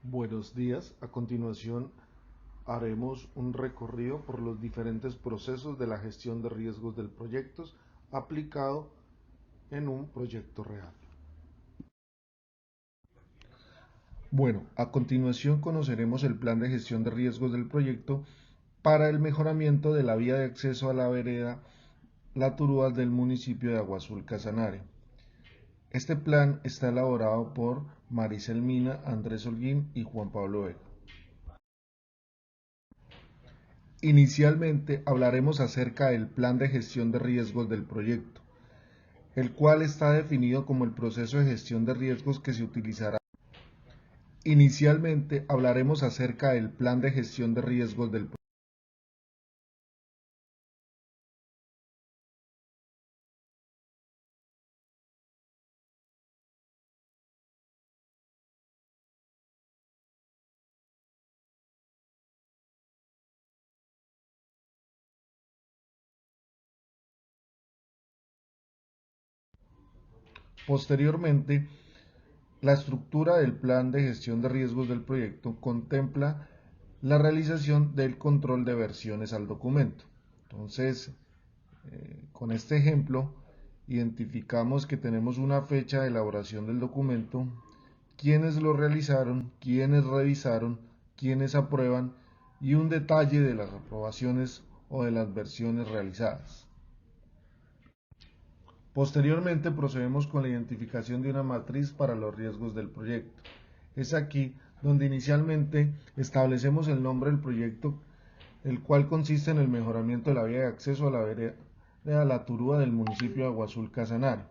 Buenos días. A continuación haremos un recorrido por los diferentes procesos de la gestión de riesgos del proyecto aplicado en un proyecto real. Bueno, a continuación conoceremos el plan de gestión de riesgos del proyecto para el mejoramiento de la vía de acceso a la vereda La Turúa del municipio de Agua Azul Casanare. Este plan está elaborado por Maricel Mina, Andrés Holguín y Juan Pablo Vega. Inicialmente hablaremos acerca del plan de gestión de riesgos del proyecto, el cual está definido como el proceso de gestión de riesgos que se utilizará. Inicialmente hablaremos acerca del plan de gestión de riesgos del proyecto. Posteriormente, la estructura del plan de gestión de riesgos del proyecto contempla la realización del control de versiones al documento. Entonces, con este ejemplo, identificamos que tenemos una fecha de elaboración del documento, quiénes lo realizaron, quiénes revisaron, quiénes aprueban y un detalle de las aprobaciones o de las versiones realizadas. Posteriormente procedemos con la identificación de una matriz para los riesgos del proyecto. Es aquí donde inicialmente establecemos el nombre del proyecto, el cual consiste en el mejoramiento de la vía de acceso a la vereda La Turúa del municipio de Agua Azul Casanare.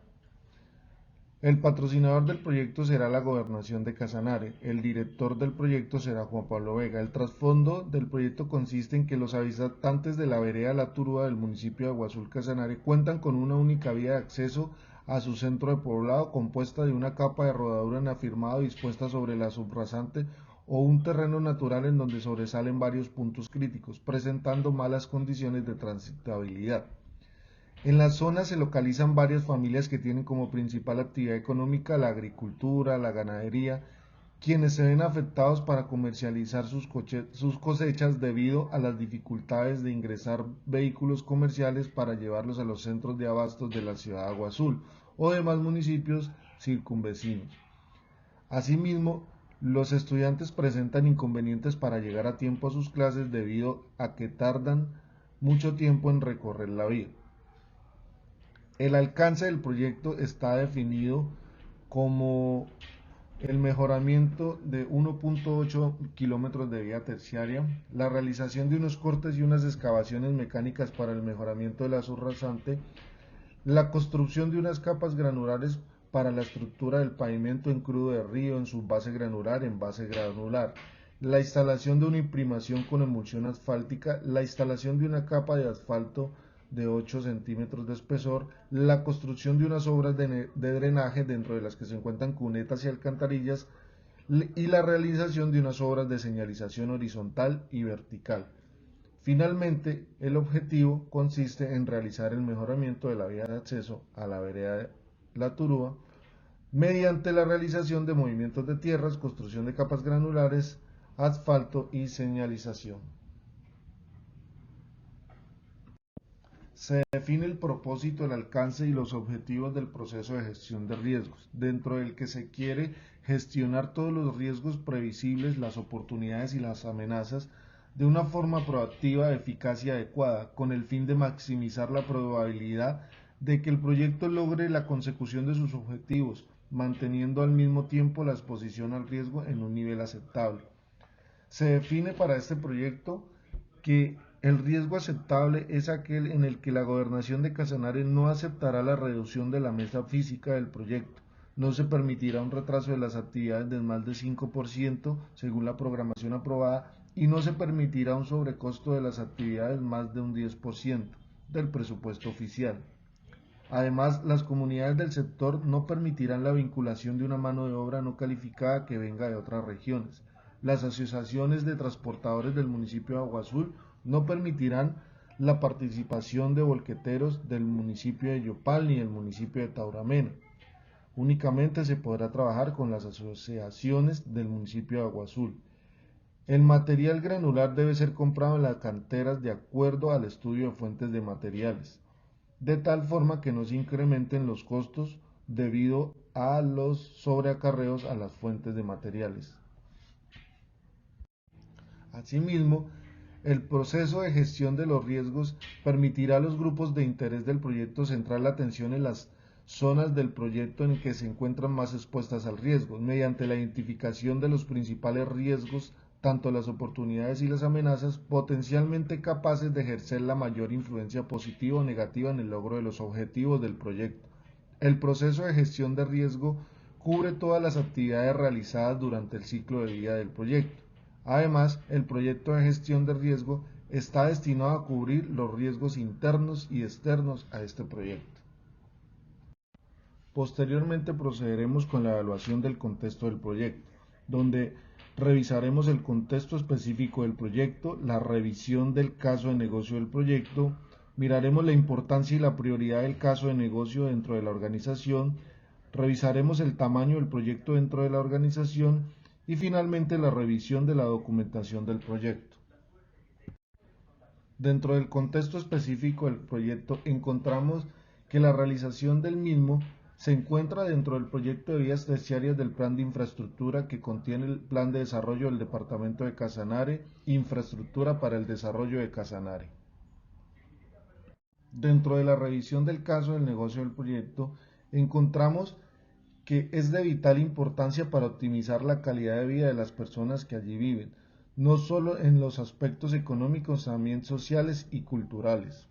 El patrocinador del proyecto será la Gobernación de Casanare. El director del proyecto será Juan Pablo Vega. El trasfondo del proyecto consiste en que los habitantes de la vereda La Turúa del municipio de Agua Azul Casanare cuentan con una única vía de acceso a su centro de poblado compuesta de una capa de rodadura en afirmado dispuesta sobre la subrasante o un terreno natural en donde sobresalen varios puntos críticos, presentando malas condiciones de transitabilidad. En la zona se localizan varias familias que tienen como principal actividad económica la agricultura, la ganadería, quienes se ven afectados para comercializar sus cosechas debido a las dificultades de ingresar vehículos comerciales para llevarlos a los centros de abastos de la ciudad de Agua Azul o demás municipios circunvecinos. Asimismo, los estudiantes presentan inconvenientes para llegar a tiempo a sus clases debido a que tardan mucho tiempo en recorrer la vía. El alcance del proyecto está definido como el mejoramiento de 1.8 kilómetros de vía terciaria, la realización de unos cortes y unas excavaciones mecánicas para el mejoramiento de la subrasante, la construcción de unas capas granulares para la estructura del pavimento en crudo de río, en subbase granular, en base granular, la instalación de una imprimación con emulsión asfáltica, la instalación de una capa de asfalto de 8 centímetros de espesor, la construcción de unas obras de drenaje dentro de las que se encuentran cunetas y alcantarillas y la realización de unas obras de señalización horizontal y vertical. Finalmente, el objetivo consiste en realizar el mejoramiento de la vía de acceso a la vereda de La Turúa mediante la realización de movimientos de tierras, construcción de capas granulares, asfalto y señalización. Se define el propósito, el alcance y los objetivos del proceso de gestión de riesgos, dentro del que se quiere gestionar todos los riesgos previsibles, las oportunidades y las amenazas de una forma proactiva, eficaz y adecuada, con el fin de maximizar la probabilidad de que el proyecto logre la consecución de sus objetivos, manteniendo al mismo tiempo la exposición al riesgo en un nivel aceptable. Se define para este proyecto que el riesgo aceptable es aquel en el que la Gobernación de Casanare no aceptará la reducción de la mesa física del proyecto, no se permitirá un retraso de las actividades de más de 5% según la programación aprobada y no se permitirá un sobrecosto de las actividades más de un 10% del presupuesto oficial. Además, las comunidades del sector no permitirán la vinculación de una mano de obra no calificada que venga de otras regiones. Las asociaciones de transportadores del municipio de Agua Azul no permitirán la participación de volqueteros del municipio de Yopal ni del municipio de Tauramena. Únicamente se podrá trabajar con las asociaciones del municipio de Agua Azul. El material granular debe ser comprado en las canteras de acuerdo al estudio de fuentes de materiales, de tal forma que no se incrementen los costos debido a los sobreacarreos a las fuentes de materiales. Asimismo, el proceso de gestión de los riesgos permitirá a los grupos de interés del proyecto centrar la atención en las zonas del proyecto en que se encuentran más expuestas al riesgo, mediante la identificación de los principales riesgos, tanto las oportunidades y las amenazas, potencialmente capaces de ejercer la mayor influencia positiva o negativa en el logro de los objetivos del proyecto. El proceso de gestión de riesgo cubre todas las actividades realizadas durante el ciclo de vida del proyecto. Además, el proyecto de gestión de riesgo está destinado a cubrir los riesgos internos y externos a este proyecto. Posteriormente procederemos con la evaluación del contexto del proyecto, donde revisaremos el contexto específico del proyecto, la revisión del caso de negocio del proyecto, miraremos la importancia y la prioridad del caso de negocio dentro de la organización, revisaremos el tamaño del proyecto dentro de la organización y finalmente la revisión de la documentación del proyecto. Dentro del contexto específico del proyecto encontramos que la realización del mismo se encuentra dentro del proyecto de vías terciarias del plan de infraestructura que contiene el plan de desarrollo del departamento de Casanare, infraestructura para el desarrollo de Casanare. Dentro de la revisión del caso del negocio del proyecto encontramos que es de vital importancia para optimizar la calidad de vida de las personas que allí viven, no solo en los aspectos económicos, también sociales y culturales.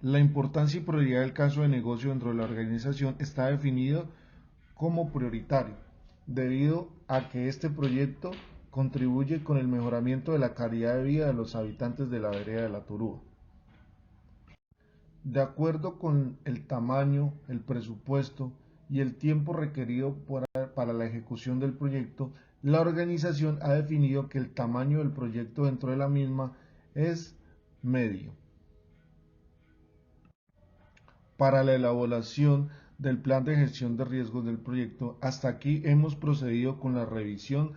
La importancia y prioridad del caso de negocio dentro de la organización está definido como prioritario, debido a que este proyecto contribuye con el mejoramiento de la calidad de vida de los habitantes de la vereda de La Turúa. De acuerdo con el tamaño, el presupuesto y el tiempo requerido para la ejecución del proyecto, la organización ha definido que el tamaño del proyecto dentro de la misma es medio. Para la elaboración del plan de gestión de riesgos del proyecto, hasta aquí hemos procedido con la revisión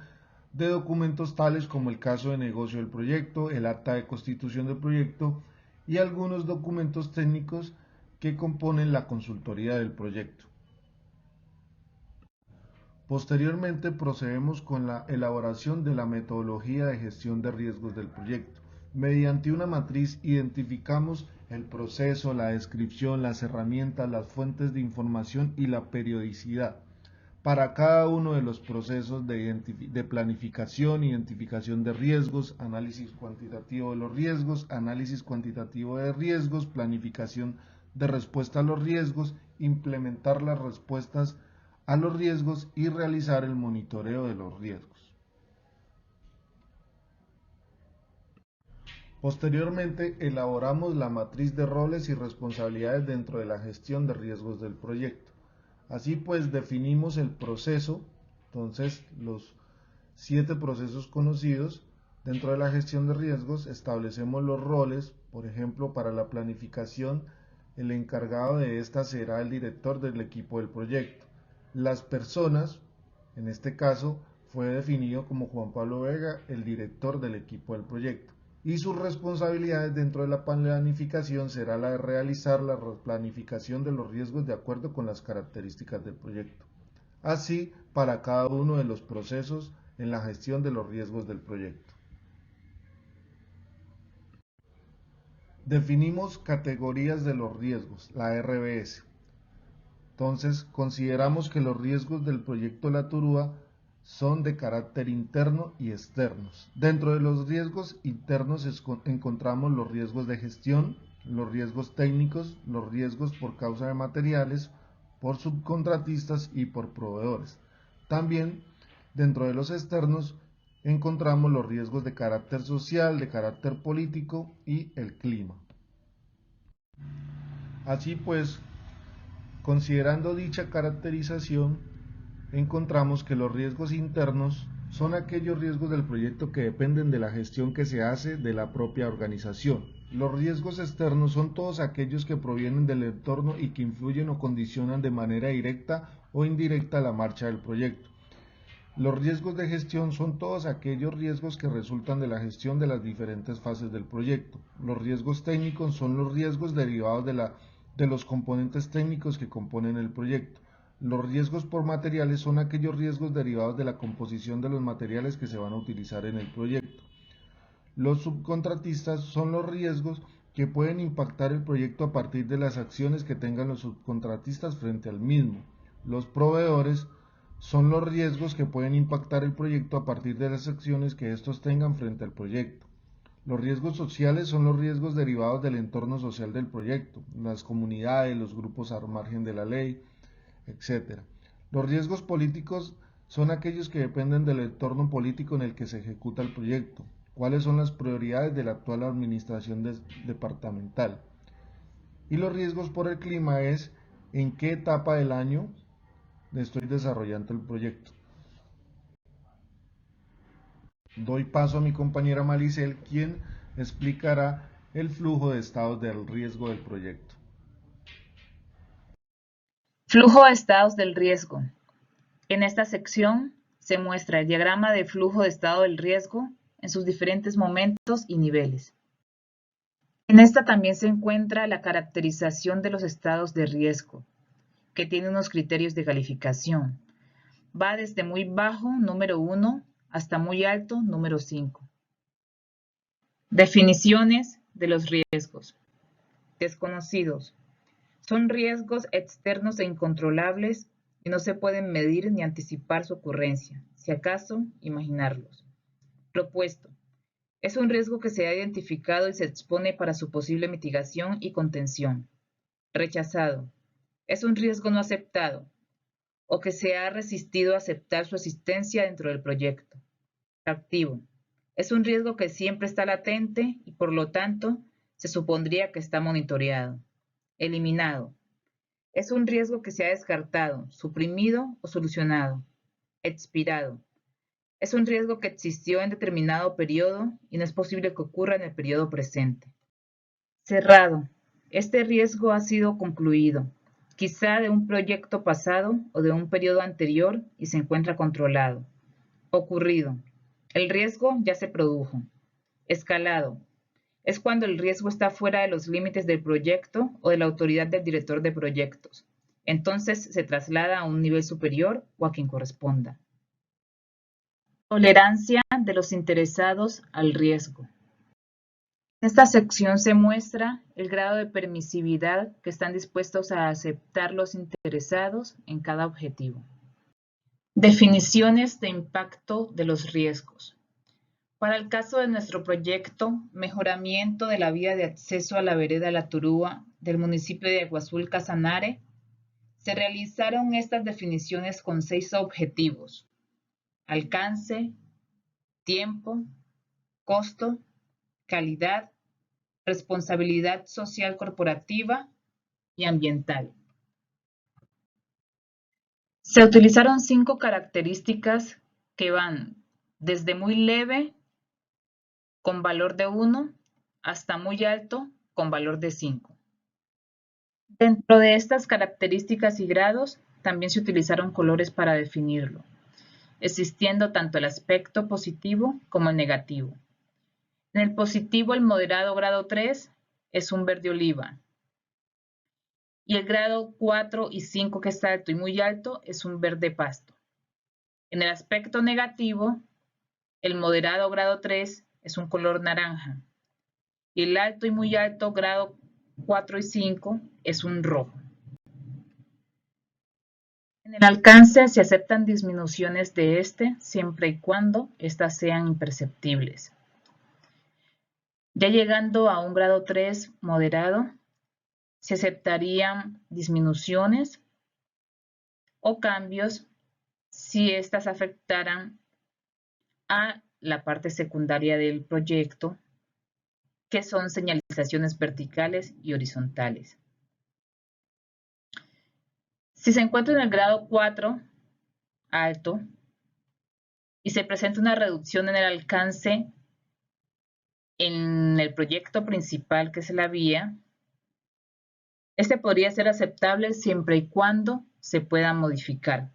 de documentos tales como el caso de negocio del proyecto, el acta de constitución del proyecto y algunos documentos técnicos que componen la consultoría del proyecto. Posteriormente procedemos con la elaboración de la metodología de gestión de riesgos del proyecto. Mediante una matriz identificamos el proceso, la descripción, las herramientas, las fuentes de información y la periodicidad para cada uno de los procesos de planificación, identificación de riesgos, análisis cuantitativo de los riesgos, análisis cuantitativo de riesgos, planificación de respuesta a los riesgos, implementar las respuestas a los riesgos y realizar el monitoreo de los riesgos. Posteriormente, elaboramos la matriz de roles y responsabilidades dentro de la gestión de riesgos del proyecto. Así pues, definimos el proceso, entonces los 7 procesos conocidos. Dentro de la gestión de riesgos establecemos los roles, por ejemplo, para la planificación, el encargado de esta será el director del equipo del proyecto. Las personas, en este caso, fue definido como Juan Pablo Vega, el director del equipo del proyecto. Y sus responsabilidades dentro de la planificación será la de realizar la planificación de los riesgos de acuerdo con las características del proyecto. Así, para cada uno de los procesos en la gestión de los riesgos del proyecto. Definimos categorías de los riesgos, la RBS. Entonces, consideramos que los riesgos del proyecto La Turúa son de carácter interno y externos. Dentro de los riesgos internos encontramos los riesgos de gestión, los riesgos técnicos, los riesgos por causa de materiales, por subcontratistas y por proveedores. También dentro de los externos encontramos los riesgos de carácter social, de carácter político y el clima. Así pues, considerando dicha caracterización, encontramos que los riesgos internos son aquellos riesgos del proyecto que dependen de la gestión que se hace de la propia organización. Los riesgos externos son todos aquellos que provienen del entorno y que influyen o condicionan de manera directa o indirecta la marcha del proyecto. Los riesgos de gestión son todos aquellos riesgos que resultan de la gestión de las diferentes fases del proyecto. Los riesgos técnicos son los riesgos derivados de los componentes técnicos que componen el proyecto. Los riesgos por materiales son aquellos riesgos derivados de la composición de los materiales que se van a utilizar en el proyecto. Los subcontratistas son los riesgos que pueden impactar el proyecto a partir de las acciones que tengan los subcontratistas frente al mismo. Los proveedores son los riesgos que pueden impactar el proyecto a partir de las acciones que estos tengan frente al proyecto. Los riesgos sociales son los riesgos derivados del entorno social del proyecto, las comunidades, los grupos al margen de la ley, etc. Los riesgos políticos son aquellos que dependen del entorno político en el que se ejecuta el proyecto. ¿Cuáles son las prioridades de la actual administración departamental? Y los riesgos por el clima es en qué etapa del año estoy desarrollando el proyecto. Doy paso a mi compañera Malicel, quien explicará el flujo de estados del riesgo del proyecto. Flujo de estados del riesgo. En esta sección se muestra el diagrama de flujo de estado del riesgo en sus diferentes momentos y niveles. En esta también se encuentra la caracterización de los estados de riesgo, que tiene unos criterios de calificación. Va desde muy bajo, número 1, hasta muy alto, número 5. Definiciones de los riesgos. Desconocidos. Son riesgos externos e incontrolables y no se pueden medir ni anticipar su ocurrencia, si acaso imaginarlos. Propuesto. Es un riesgo que se ha identificado y se expone para su posible mitigación y contención. Rechazado. Es un riesgo no aceptado o que se ha resistido a aceptar su existencia dentro del proyecto. Activo. Es un riesgo que siempre está latente y por lo tanto se supondría que está monitoreado. Eliminado. Es un riesgo que se ha descartado, suprimido o solucionado. Expirado. Es un riesgo que existió en determinado periodo y no es posible que ocurra en el periodo presente. Cerrado. Este riesgo ha sido concluido, quizá de un proyecto pasado o de un periodo anterior y se encuentra controlado. Ocurrido. El riesgo ya se produjo. Escalado. Es cuando el riesgo está fuera de los límites del proyecto o de la autoridad del director de proyectos. Entonces se traslada a un nivel superior o a quien corresponda. Tolerancia de los interesados al riesgo. En esta sección se muestra el grado de permisividad que están dispuestos a aceptar los interesados en cada objetivo. Definiciones de impacto de los riesgos. Para el caso de nuestro proyecto, mejoramiento de la vía de acceso a la vereda La Turúa del municipio de Aguazul Casanare, se realizaron estas definiciones con 6 objetivos: alcance, tiempo, costo, calidad, responsabilidad social corporativa y ambiental. Se utilizaron 5 características que van desde muy leve, con valor de 1, hasta muy alto, con valor de 5. Dentro de estas características y grados, también se utilizaron colores para definirlo, existiendo tanto el aspecto positivo como el negativo. En el positivo, el moderado grado 3 es un verde oliva, y el grado 4 y 5, que está alto y muy alto, es un verde pasto. En el aspecto negativo, el moderado grado 3 es un color naranja, y el alto y muy alto grado 4 y 5 es un rojo. En el alcance se aceptan disminuciones de este siempre y cuando éstas sean imperceptibles. Ya llegando a un grado 3 moderado, se aceptarían disminuciones o cambios si éstas afectaran a la parte secundaria del proyecto, que son señalizaciones verticales y horizontales. Si se encuentra en el grado 4, alto y se presenta una reducción en el alcance en el proyecto principal, que es la vía, este podría ser aceptable siempre y cuando se pueda modificar.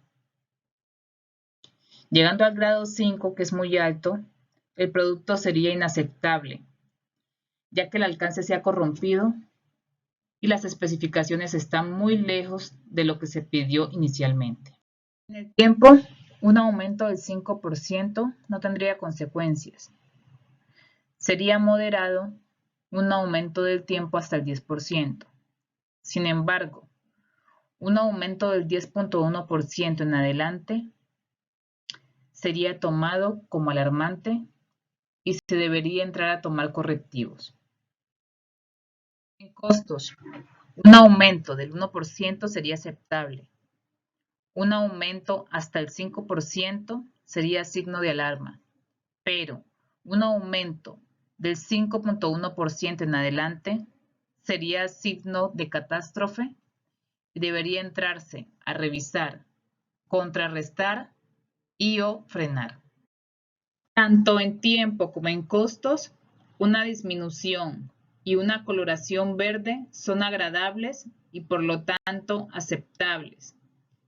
Llegando al grado 5, que es muy alto, el producto sería inaceptable, ya que el alcance se ha corrompido y las especificaciones están muy lejos de lo que se pidió inicialmente. En el tiempo, un aumento del 5% no tendría consecuencias. Sería moderado un aumento del tiempo hasta el 10%. Sin embargo, un aumento del 10.1% en adelante sería tomado como alarmante y se debería entrar a tomar correctivos. En costos, un aumento del 1% sería aceptable. Un aumento hasta el 5% sería signo de alarma, pero un aumento del 5.1% en adelante sería signo de catástrofe y debería entrarse a revisar, contrarrestar y o frenar. Tanto en tiempo como en costos, una disminución y una coloración verde son agradables y por lo tanto aceptables.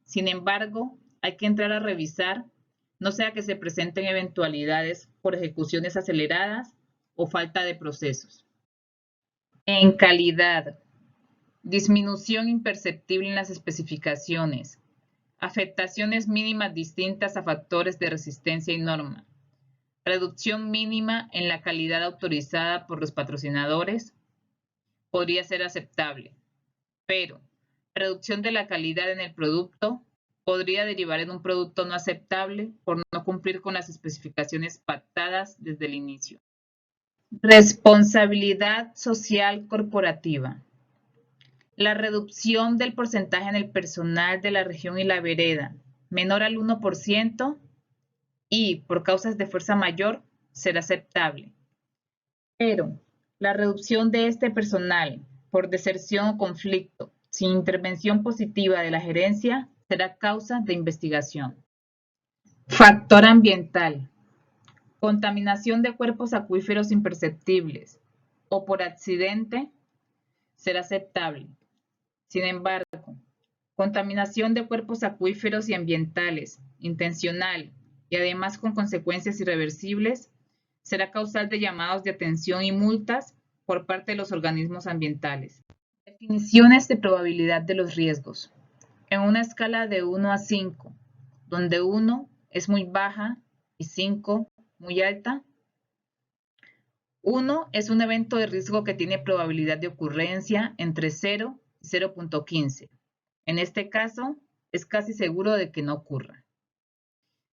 Sin embargo, hay que entrar a revisar, no sea que se presenten eventualidades por ejecuciones aceleradas o falta de procesos. En calidad, disminución imperceptible en las especificaciones, afectaciones mínimas distintas a factores de resistencia y norma, reducción mínima en la calidad autorizada por los patrocinadores, podría ser aceptable, pero reducción de la calidad en el producto podría derivar en un producto no aceptable por no cumplir con las especificaciones pactadas desde el inicio. Responsabilidad social corporativa. La reducción del porcentaje en el personal de la región y la vereda menor al 1% y por causas de fuerza mayor será aceptable. Pero la reducción de este personal por deserción o conflicto sin intervención positiva de la gerencia será causa de investigación. Factor ambiental. Contaminación de cuerpos acuíferos imperceptibles o por accidente será aceptable. Sin embargo, contaminación de cuerpos acuíferos y ambientales, intencional y además con consecuencias irreversibles, será causal de llamados de atención y multas por parte de los organismos ambientales. Definiciones de probabilidad de los riesgos. En una escala de 1 a 5, donde 1 es muy baja y 5 muy alta, 1 es un evento de riesgo que tiene probabilidad de ocurrencia entre 0 y 0.15. En este caso, es casi seguro de que no ocurra.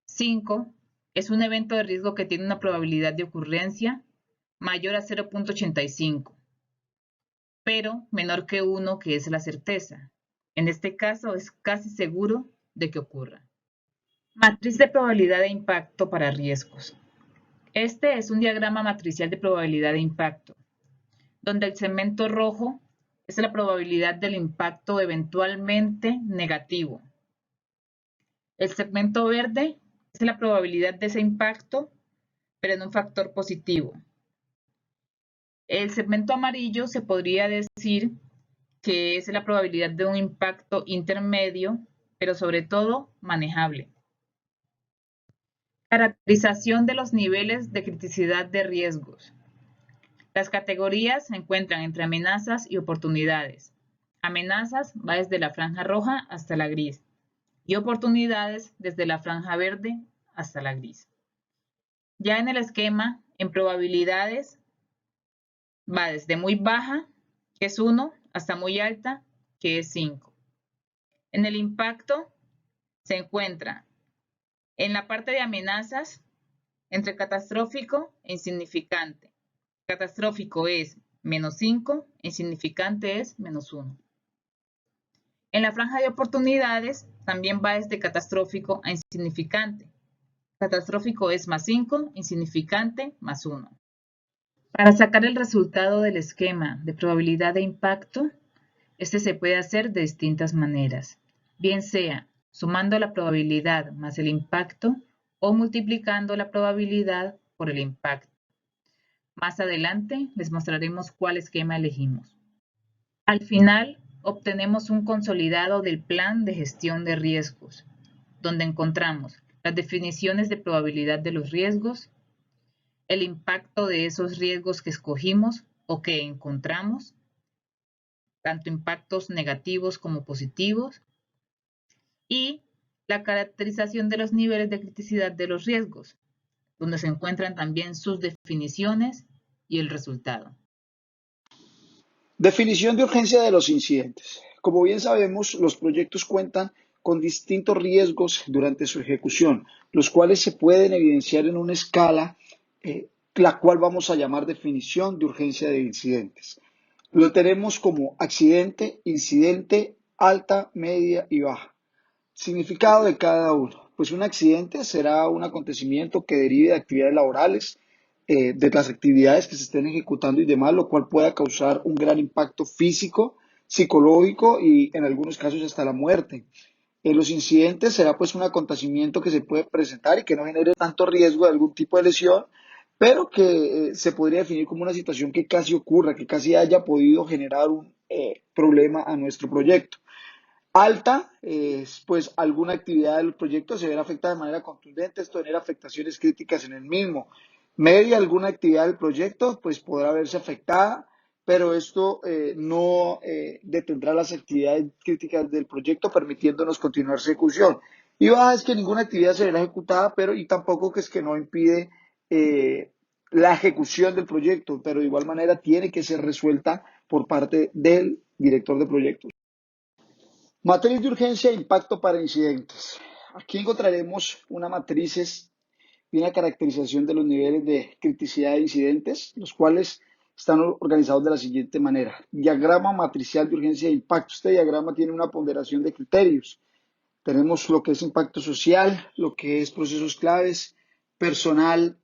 5 es un evento de riesgo que tiene una probabilidad de ocurrencia mayor a 0.85, pero menor que 1, que es la certeza. En este caso, es casi seguro de que ocurra. Matriz de probabilidad de impacto para riesgos. Este es un diagrama matricial de probabilidad de impacto, donde el segmento rojo es la probabilidad del impacto eventualmente negativo. El segmento verde es la probabilidad de ese impacto, pero en un factor positivo. El segmento amarillo se podría decir que es la probabilidad de un impacto intermedio, pero sobre todo manejable. Caracterización de los niveles de criticidad de riesgos. Las categorías se encuentran entre amenazas y oportunidades. Amenazas va desde la franja roja hasta la gris y oportunidades desde la franja verde hasta la gris. Ya en el esquema, en probabilidades, va desde muy baja, que es 1, hasta muy alta, que es 5. En el impacto se encuentra en la parte de amenazas entre catastrófico e insignificante. Catastrófico es -5, insignificante es -1. En la franja de oportunidades también va desde catastrófico a insignificante. Catastrófico es +5, insignificante +1. Para sacar el resultado del esquema de probabilidad de impacto, este se puede hacer de distintas maneras, bien sea sumando la probabilidad más el impacto o multiplicando la probabilidad por el impacto. Más adelante les mostraremos cuál esquema elegimos. Al final, obtenemos un consolidado del plan de gestión de riesgos, donde encontramos las definiciones de probabilidad de los riesgos, el impacto de esos riesgos que escogimos o que encontramos, tanto impactos negativos como positivos, y la caracterización de los niveles de criticidad de los riesgos, donde se encuentran también sus definiciones y el resultado. Definición de urgencia de los incidentes. Como bien sabemos, los proyectos cuentan con distintos riesgos durante su ejecución, los cuales se pueden evidenciar en una escala, la cual vamos a llamar definición de urgencia de incidentes. Lo tenemos como accidente, incidente, alta, media y baja. Significado de cada uno. Pues un accidente será un acontecimiento que derive de actividades laborales, de las actividades que se estén ejecutando y demás, lo cual pueda causar un gran impacto físico, psicológico y en algunos casos hasta la muerte. En los incidentes será pues un acontecimiento que se puede presentar y que no genere tanto riesgo de algún tipo de lesión, pero que se podría definir como una situación que casi ocurra, que casi haya podido generar un problema a nuestro proyecto. Alta es pues alguna actividad del proyecto se verá afectada de manera contundente, esto genera afectaciones críticas en el mismo. Media, alguna actividad del proyecto pues podrá verse afectada, pero esto no detendrá las actividades críticas del proyecto permitiéndonos continuar su ejecución. Y baja es que ninguna actividad se verá ejecutada, pero y tampoco que es que no impide la ejecución del proyecto, pero de igual manera tiene que ser resuelta por parte del director de proyectos. Matriz de urgencia e impacto para incidentes. Aquí encontraremos una matrices y una caracterización de los niveles de criticidad de incidentes, los cuales están organizados de la siguiente manera. Diagrama matricial de urgencia e impacto. Este diagrama tiene una ponderación de criterios. Tenemos lo que es impacto social, lo que es procesos claves, personal,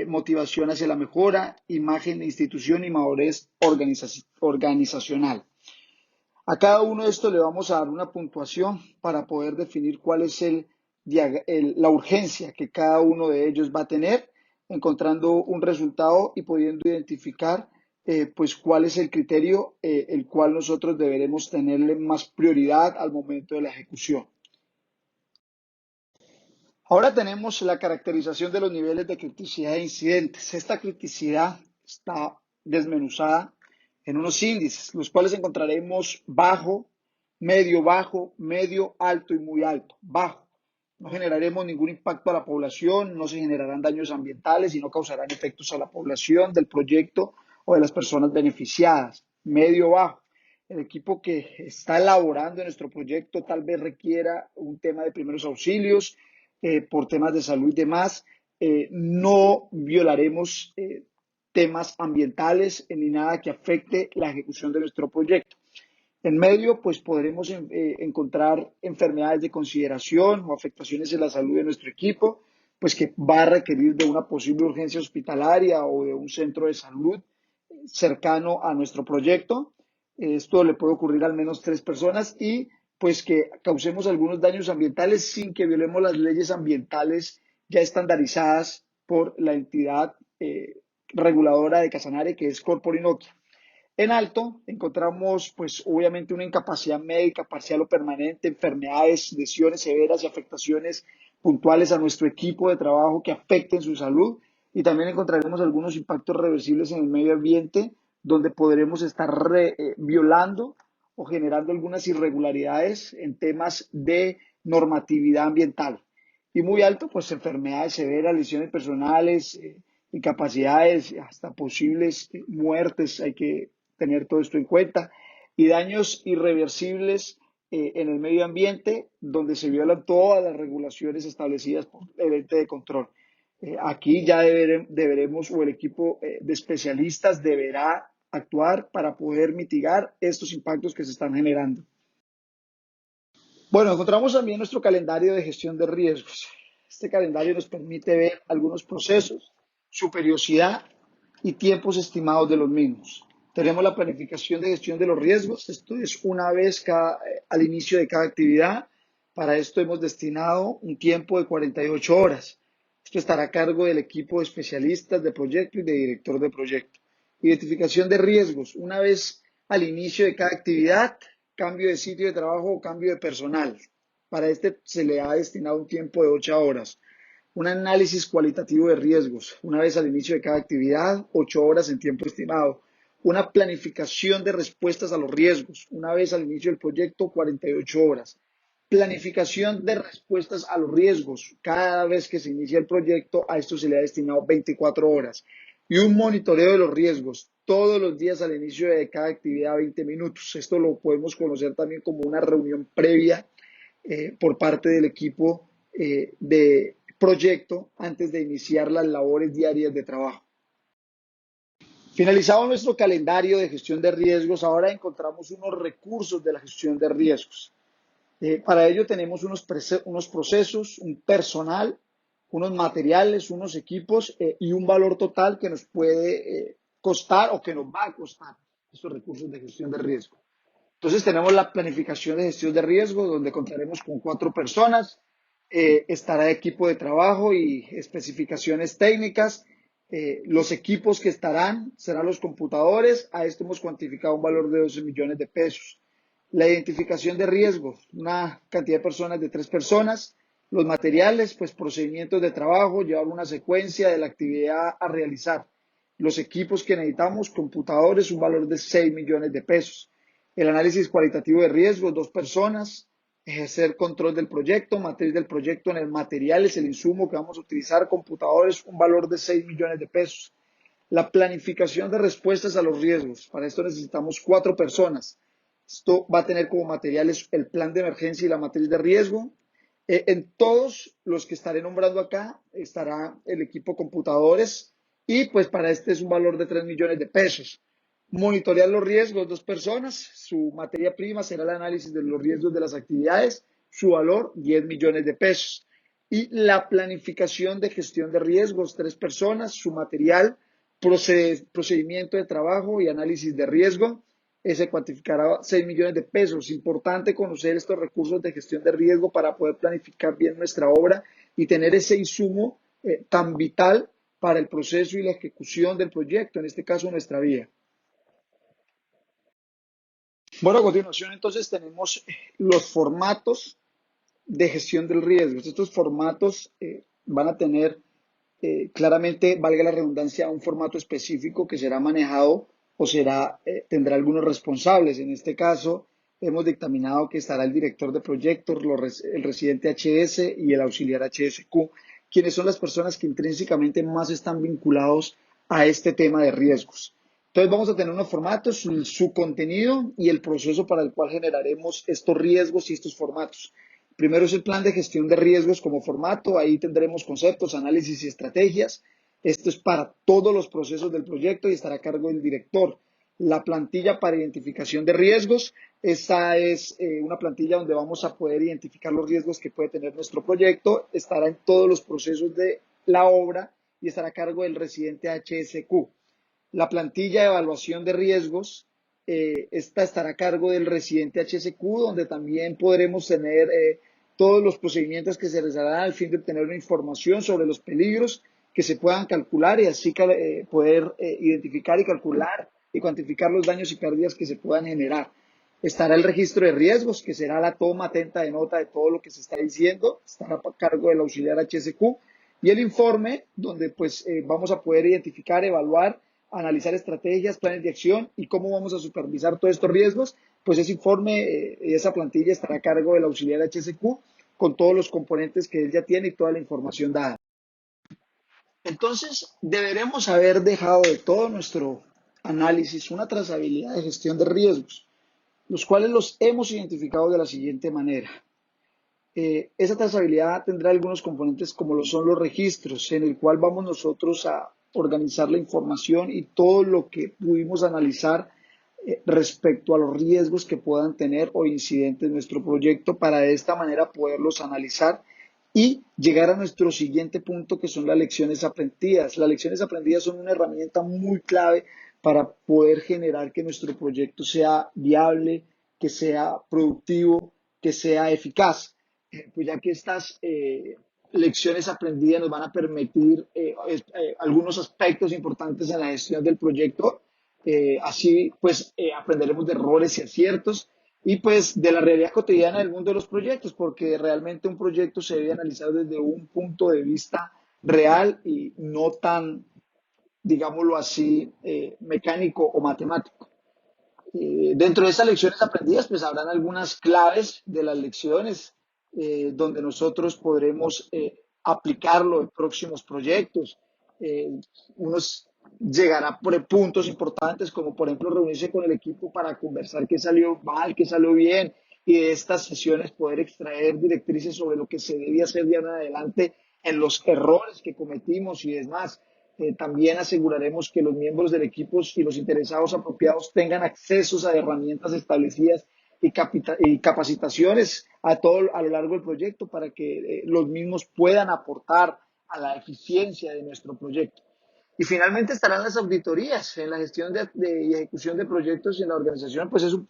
motivación hacia la mejora, imagen de institución y madurez organizacional. A cada uno de estos le vamos a dar una puntuación para poder definir cuál es la urgencia que cada uno de ellos va a tener, encontrando un resultado y pudiendo identificar pues cuál es el criterio el cual nosotros deberemos tenerle más prioridad al momento de la ejecución. Ahora tenemos la caracterización de los niveles de criticidad de incidentes. Esta criticidad está desmenuzada en unos índices, los cuales encontraremos bajo, medio, alto y muy alto. Bajo. No generaremos ningún impacto a la población, no se generarán daños ambientales y no causarán efectos a la población del proyecto o de las personas beneficiadas. Medio, bajo. El equipo que está elaborando nuestro proyecto tal vez requiera un tema de primeros auxilios, por temas de salud y demás. No violaremos temas ambientales ni nada que afecte la ejecución de nuestro proyecto. En medio, pues podremos encontrar enfermedades de consideración o afectaciones en la salud de nuestro equipo, pues que va a requerir de una posible urgencia hospitalaria o de un centro de salud cercano a nuestro proyecto. Esto le puede ocurrir a al menos 3 personas y pues que causemos algunos daños ambientales sin que violemos las leyes ambientales ya estandarizadas por la entidad reguladora de Casanare, que es Corporinoquia. En alto encontramos pues obviamente una incapacidad médica parcial o permanente, enfermedades, lesiones severas y afectaciones puntuales a nuestro equipo de trabajo que afecten su salud, y también encontraremos algunos impactos reversibles en el medio ambiente donde podremos estar violando o generando algunas irregularidades en temas de normatividad ambiental. Y muy alto, pues enfermedades severas, lesiones personales, incapacidades, hasta posibles muertes. Hay que tener todo esto en cuenta. Y daños irreversibles en el medio ambiente, donde se violan todas las regulaciones establecidas por el ente de control. Aquí ya deberemos, o el equipo de especialistas deberá actuar para poder mitigar estos impactos que se están generando. Bueno, encontramos también nuestro calendario de gestión de riesgos. Este calendario nos permite ver algunos procesos, su periodicidad y tiempos estimados de los mismos. Tenemos la planificación de gestión de los riesgos. Esto es una vez al inicio de cada actividad. Para esto hemos destinado un tiempo de 48 horas. Esto estará a cargo del equipo de especialistas de proyecto y de director de proyecto. Identificación de riesgos. Una vez al inicio de cada actividad, cambio de sitio de trabajo o cambio de personal. Para este se le ha destinado un tiempo de 8 horas. Un análisis cualitativo de riesgos. Una vez al inicio de cada actividad, 8 horas en tiempo estimado. Una planificación de respuestas a los riesgos. Una vez al inicio del proyecto, 48 horas. Planificación de respuestas a los riesgos. Cada vez que se inicia el proyecto, a esto se le ha destinado 24 horas. Y un monitoreo de los riesgos. Todos los días al inicio de cada actividad, 20 minutos. Esto lo podemos conocer también como una reunión previa por parte del equipo de proyecto antes de iniciar las labores diarias de trabajo. Finalizado nuestro calendario de gestión de riesgos, ahora encontramos unos recursos de la gestión de riesgos. Para ello tenemos unos procesos, un personal, unos materiales, unos equipos y un valor total que nos puede costar o que nos va a costar estos recursos de gestión de riesgo. Entonces tenemos la planificación de gestión de riesgo, donde contaremos con 4 personas, estará equipo de trabajo y especificaciones técnicas. Los equipos que estarán serán los computadores. A esto hemos cuantificado un valor de 12 millones de pesos. La identificación de riesgos, una cantidad de personas de 3 personas. Los materiales, pues procedimientos de trabajo, llevar una secuencia de la actividad a realizar. Los equipos que necesitamos, computadores, un valor de 6 millones de pesos. El análisis cualitativo de riesgos, 2 personas. Ejercer control del proyecto, matriz del proyecto en el material, es el insumo que vamos a utilizar, computadores, un valor de 6 millones de pesos. La planificación de respuestas a los riesgos, para esto necesitamos 4 personas. Esto va a tener como materiales el plan de emergencia y la matriz de riesgo. En todos los que estaré nombrando acá estará el equipo computadores y pues para este es un valor de 3 millones de pesos. Monitorear los riesgos, 2 personas, su materia prima será el análisis de los riesgos de las actividades, su valor 10 millones de pesos. Y la planificación de gestión de riesgos, 3 personas, su material, procedimiento de trabajo y análisis de riesgo, se cuantificará 6 millones de pesos. Importante conocer estos recursos de gestión de riesgo para poder planificar bien nuestra obra y tener ese insumo tan vital para el proceso y la ejecución del proyecto, en este caso nuestra vía. Bueno, a continuación entonces tenemos los formatos de gestión del riesgo. Estos formatos van a tener claramente, valga la redundancia, un formato específico que será manejado o tendrá algunos responsables. En este caso, hemos dictaminado que estará el director de proyectos, el residente HS y el auxiliar HSQ, quienes son las personas que intrínsecamente más están vinculados a este tema de riesgos. Entonces vamos a tener unos formatos, su contenido y el proceso para el cual generaremos estos riesgos y estos formatos. Primero es el plan de gestión de riesgos como formato, ahí tendremos conceptos, análisis y estrategias. Esto es para todos los procesos del proyecto y estará a cargo del director. La plantilla para identificación de riesgos, esta es una plantilla donde vamos a poder identificar los riesgos que puede tener nuestro proyecto, estará en todos los procesos de la obra y estará a cargo del residente HSQ. La plantilla de evaluación de riesgos, esta estará a cargo del residente HSQ, donde también podremos tener todos los procedimientos que se realizarán al fin de obtener una información sobre los peligros que se puedan calcular y así poder identificar y calcular y cuantificar los daños y pérdidas que se puedan generar. Estará el registro de riesgos, que será la toma atenta de nota de todo lo que se está diciendo, estará a cargo del auxiliar HSQ, y el informe, donde pues vamos a poder identificar, evaluar, analizar estrategias, planes de acción y cómo vamos a supervisar todos estos riesgos, pues ese informe y esa plantilla estará a cargo del auxiliar HSQ con todos los componentes que él ya tiene y toda la información dada. Entonces, deberemos haber dejado de todo nuestro análisis una trazabilidad de gestión de riesgos, los cuales los hemos identificado de la siguiente manera. Esa trazabilidad tendrá algunos componentes como lo son los registros, en el cual vamos nosotros a organizar la información y todo lo que pudimos analizar respecto a los riesgos que puedan tener o incidentes en nuestro proyecto para de esta manera poderlos analizar y llegar a nuestro siguiente punto, que son las lecciones aprendidas. Las lecciones aprendidas son una herramienta muy clave para poder generar que nuestro proyecto sea viable, que sea productivo, que sea eficaz. pues ya que estas lecciones aprendidas nos van a permitir algunos aspectos importantes en la gestión del proyecto. Así pues aprenderemos de errores y aciertos y pues de la realidad cotidiana del mundo de los proyectos, porque realmente un proyecto se debe analizar desde un punto de vista real y no tan, digámoslo así, mecánico o matemático. Dentro de estas lecciones aprendidas, pues habrán algunas claves de las lecciones donde nosotros podremos aplicarlo en próximos proyectos. Eh, Unos llegará por puntos importantes, como por ejemplo reunirse con el equipo para conversar qué salió mal, qué salió bien, y de estas sesiones poder extraer directrices sobre lo que se debía hacer de ahora en adelante en los errores que cometimos y demás. También aseguraremos que los miembros del equipo y los interesados apropiados tengan accesos a herramientas establecidas y capacitaciones a lo largo del proyecto para que los mismos puedan aportar a la eficiencia de nuestro proyecto. Y finalmente estarán las auditorías en la gestión y ejecución de proyectos y en la organización, pues es un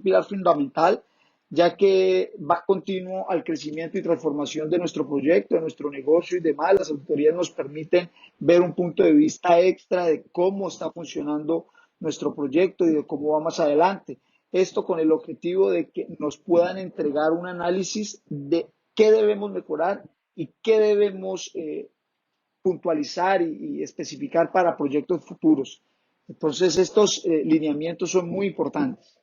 pilar fundamental, ya que va continuo al crecimiento y transformación de nuestro proyecto, de nuestro negocio y demás. Las auditorías nos permiten ver un punto de vista extra de cómo está funcionando nuestro proyecto y de cómo vamos adelante. Esto con el objetivo de que nos puedan entregar un análisis de qué debemos mejorar y qué debemos puntualizar y especificar para proyectos futuros. Entonces, estos lineamientos son muy importantes.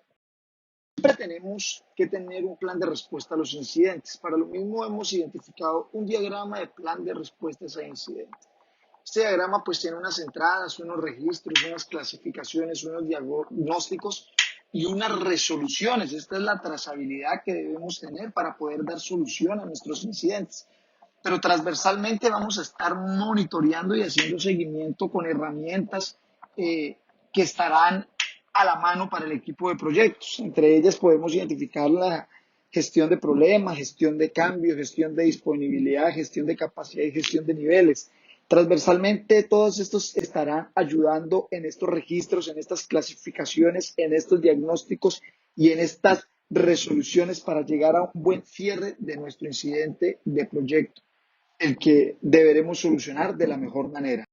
Siempre tenemos que tener un plan de respuesta a los incidentes. Para lo mismo hemos identificado un diagrama de plan de respuestas a incidentes. Este diagrama pues tiene unas entradas, unos registros, unas clasificaciones, unos diagnósticos y unas resoluciones. Esta es la trazabilidad que debemos tener para poder dar solución a nuestros incidentes. Pero transversalmente vamos a estar monitoreando y haciendo seguimiento con herramientas que estarán a la mano para el equipo de proyectos. Entre ellas podemos identificar la gestión de problemas, gestión de cambios, gestión de disponibilidad, gestión de capacidad y gestión de niveles. Transversalmente, todos estos estarán ayudando en estos registros, en estas clasificaciones, en estos diagnósticos y en estas resoluciones para llegar a un buen cierre de nuestro incidente de proyecto, el que deberemos solucionar de la mejor manera.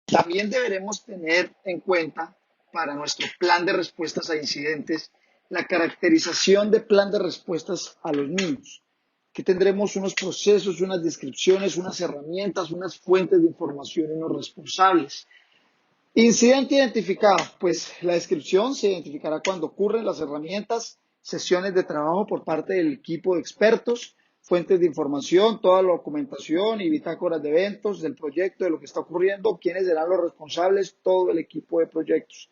También deberemos tener en cuenta para nuestro plan de respuestas a incidentes la caracterización de plan de respuestas a los mismos, que tendremos unos procesos, unas descripciones, unas herramientas, unas fuentes de información y unos responsables. Incidente identificado, pues la descripción se identificará cuando ocurren las herramientas, sesiones de trabajo por parte del equipo de expertos, fuentes de información, toda la documentación y bitácoras de eventos del proyecto, de lo que está ocurriendo, quiénes serán los responsables, todo el equipo de proyectos.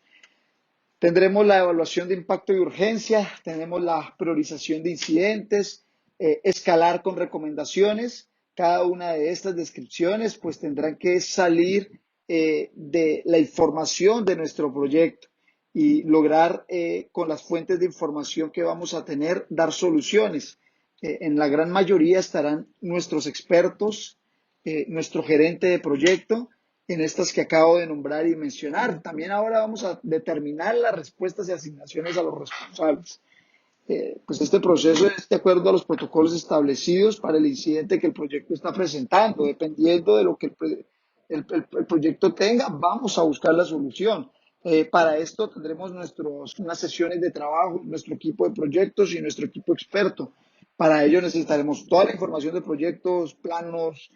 Tendremos la evaluación de impacto y urgencia, tenemos la priorización de incidentes, escalar con recomendaciones. Cada una de estas descripciones pues tendrán que salir de la información de nuestro proyecto y lograr con las fuentes de información que vamos a tener dar soluciones. En la gran mayoría estarán nuestros expertos, nuestro gerente de proyecto en estas que acabo de nombrar y mencionar. También ahora vamos a determinar las respuestas y asignaciones a los responsables. Pues este proceso es de acuerdo a los protocolos establecidos para el incidente que el proyecto está presentando. Dependiendo de lo que el proyecto tenga, vamos a buscar la solución. Para esto tendremos unas sesiones de trabajo, nuestro equipo de proyectos y nuestro equipo experto. Para ello necesitaremos toda la información de proyectos, planos,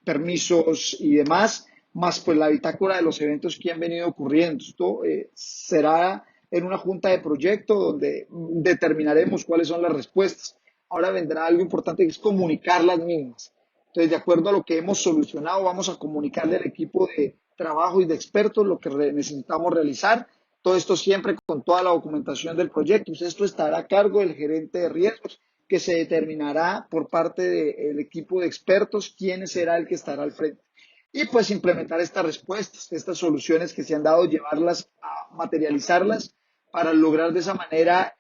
permisos y demás, más pues la bitácora de los eventos que han venido ocurriendo. Esto será en una junta de proyecto donde determinaremos cuáles son las respuestas. Ahora vendrá algo importante que es comunicar las mismas. Entonces, de acuerdo a lo que hemos solucionado, vamos a comunicarle al equipo de trabajo y de expertos lo que necesitamos realizar. Todo esto siempre con toda la documentación del proyecto. Esto estará a cargo del gerente de riesgos, que se determinará por parte del equipo de expertos quién será el que estará al frente. Y pues implementar estas respuestas, estas soluciones que se han dado, llevarlas a materializarlas para lograr de esa manera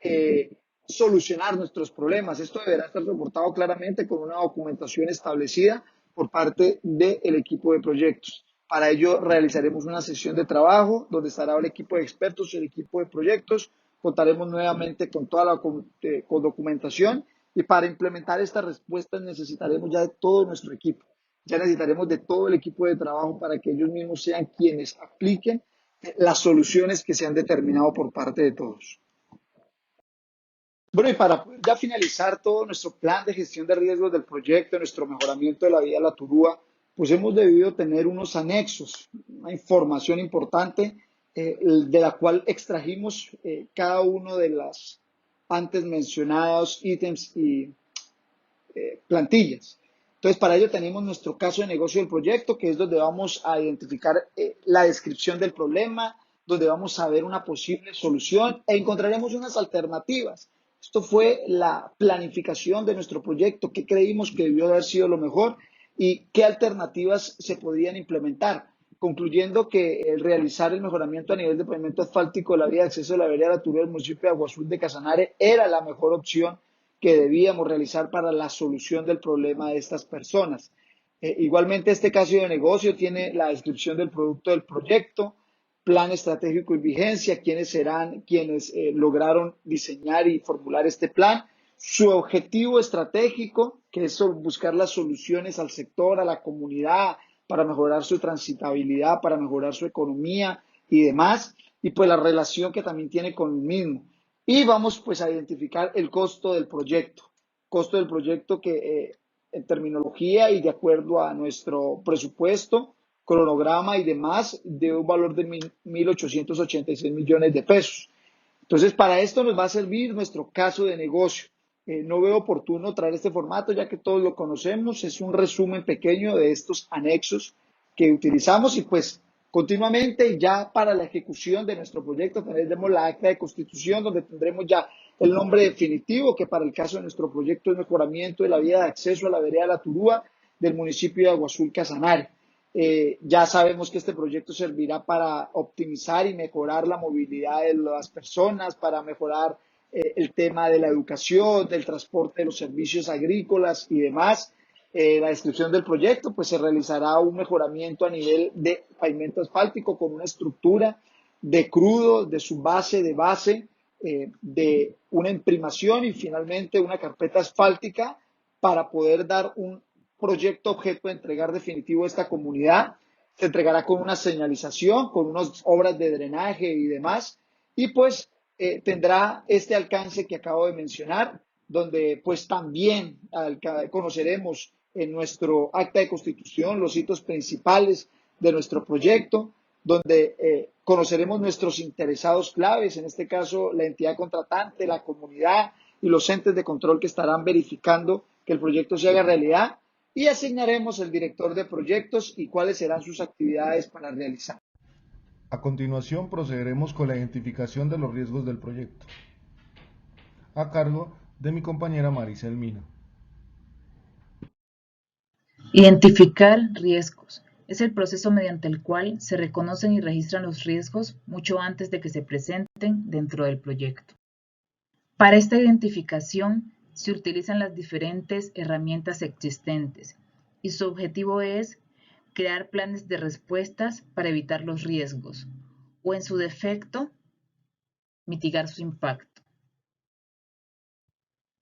solucionar nuestros problemas. Esto deberá estar reportado claramente con una documentación establecida por parte del equipo de proyectos. Para ello realizaremos una sesión de trabajo donde estará el equipo de expertos y el equipo de proyectos. Contaremos nuevamente con toda la con documentación Y para implementar estas respuestas necesitaremos ya de todo nuestro equipo. Ya necesitaremos de todo el equipo de trabajo para que ellos mismos sean quienes apliquen las soluciones que se han determinado por parte de todos. Bueno, y para ya finalizar todo nuestro plan de gestión de riesgos del proyecto, nuestro mejoramiento de la vía La Turúa, pues hemos debido tener unos anexos, una información importante de la cual extrajimos cada uno de las antes mencionados ítems y plantillas. Entonces, para ello tenemos nuestro caso de negocio del proyecto, que es donde vamos a identificar la descripción del problema, donde vamos a ver una posible solución e encontraremos unas alternativas. Esto fue la planificación de nuestro proyecto, qué creímos que debió haber sido lo mejor y qué alternativas se podían implementar, concluyendo que el realizar el mejoramiento a nivel de pavimento asfáltico de la vía de acceso a la vereda La Turúa del municipio de Agua Azul de Casanare era la mejor opción que debíamos realizar para la solución del problema de estas personas. Igualmente, este caso de negocio tiene la descripción del producto del proyecto, plan estratégico y vigencia, quiénes serán quienes lograron diseñar y formular este plan, su objetivo estratégico, que es buscar las soluciones al sector, a la comunidad, para mejorar su transitabilidad, para mejorar su economía y demás, y pues la relación que también tiene con el mismo. Y vamos pues a identificar el costo del proyecto que en terminología y de acuerdo a nuestro presupuesto, cronograma y demás, de un valor de 1.886 millones de pesos. Entonces, para esto nos va a servir nuestro caso de negocio. No veo oportuno traer este formato ya que todos lo conocemos. Es un resumen pequeño de estos anexos que utilizamos y pues continuamente ya para la ejecución de nuestro proyecto tendremos la acta de constitución donde tendremos ya el nombre definitivo que para el caso de nuestro proyecto es mejoramiento de la vía de acceso a la vereda La Turúa del municipio de Agua Azul Casanare. Ya sabemos que este proyecto servirá para optimizar y mejorar la movilidad de las personas, para mejorar el tema de la educación, del transporte de los servicios agrícolas y demás. La descripción del proyecto, pues se realizará un mejoramiento a nivel de pavimento asfáltico con una estructura de crudo, de su base, de base, de una imprimación y finalmente una carpeta asfáltica para poder dar un proyecto objeto de entregar definitivo a esta comunidad. Se entregará con una señalización, con unas obras de drenaje y demás. Y pues tendrá este alcance que acabo de mencionar, donde pues también conoceremos en nuestro acta de constitución los hitos principales de nuestro proyecto, donde conoceremos nuestros interesados claves, en este caso la entidad contratante, la comunidad y los entes de control que estarán verificando que el proyecto se haga realidad y asignaremos el director de proyectos y cuáles serán sus actividades para realizar. A continuación procederemos con la identificación de los riesgos del proyecto, a cargo de mi compañera Maricel Mina. Identificar riesgos. Es el proceso mediante el cual se reconocen y registran los riesgos mucho antes de que se presenten dentro del proyecto. Para esta identificación se utilizan las diferentes herramientas existentes y su objetivo es crear planes de respuestas para evitar los riesgos o, en su defecto, mitigar su impacto.